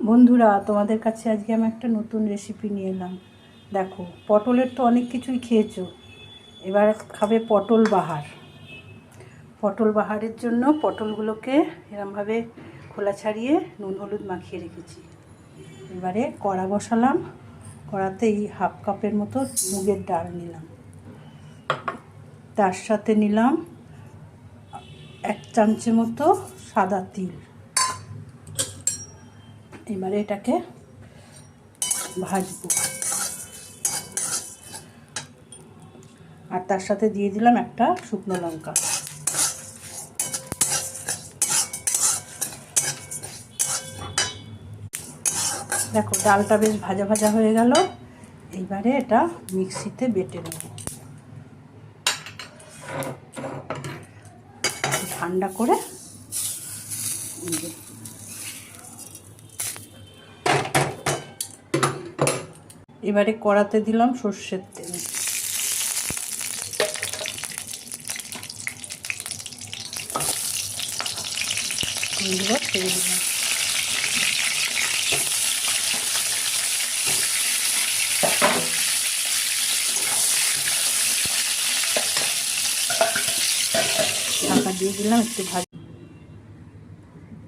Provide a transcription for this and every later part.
বন্ধুরা, তোমাদের কাছে আজকে আমি একটা নতুন রেসিপি নিয়ে এলাম। দেখো, পটলের তো অনেক কিছুই খেয়েছো, এবার খাবে পটল বাহার। পটল বাহারের জন্য পটলগুলোকে এরমভাবে খোলা ছাড়িয়ে নুন হলুদ মাখিয়ে রেখেছি। এবারে কড়া বসালাম, কড়াতে এই 1/2 কাপের মতো মুগের ডাল নিলাম, তার সাথে নিলাম 1 চামচের মতো সাদা তিল। এবারে এটাকে ভাজবো, আর তার সাথে দিয়ে দিলাম একটা শুকনো লঙ্কা। দেখো, ডালটা বেশ ভাজা ভাজা হয়ে গেল। এইবারে এটা মিক্সিতে বেটে নেব, ঠান্ডা করে। এবারে কড়াতে দিলাম সর্ষের তেল, ছেড়ে দিলাম। ঢাকা দিয়ে দিলাম একটু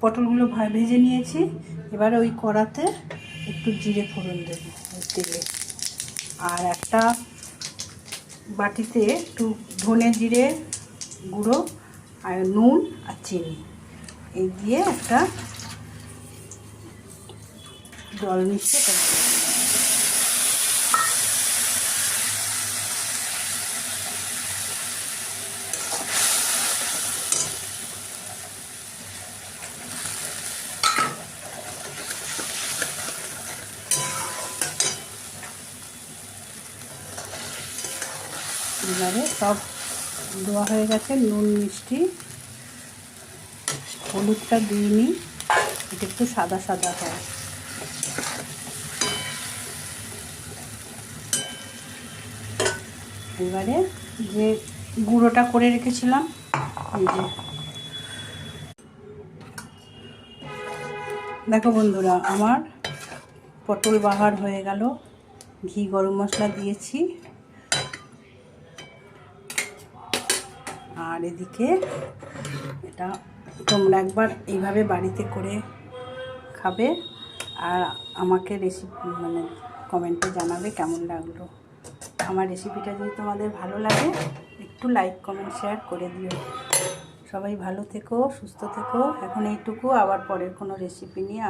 পটলগুলো ভেজে নিয়েছি। এবারে ওই কড়াতে একটু জিরে ফোড়ন দেব তেলে, আর একটা বাটিতে একটু ধনে জিরে গুঁড়ো আর নুন আর চিনি এই দিয়ে একটা জল মিশিয়ে এবারে সব দেওয়া হয়ে গেছে। নুন মিষ্টি হলুদটা দিইনি, এটা একটু সাদা সাদা হয়। এবারে যে গুঁড়োটা করে রেখেছিলাম, এই যে দেখো বন্ধুরা, আমার পটল বাহার হয়ে গেল। ঘি গরম মশলা দিয়েছি, আর এদিকে এটা তোমরা একবার এইভাবে বাড়িতে করে খাবে, আর আমাকে রেসিপি কমেন্টে জানাবে কেমন লাগলো। আমার রেসিপিটা যদি তোমাদের ভালো লাগে একটু লাইক কমেন্ট শেয়ার করে দিও। সবাই ভালো থেকো, সুস্থ থেকো। এখন এইটুকু, আবার পরের কোনো রেসিপি নিয়ে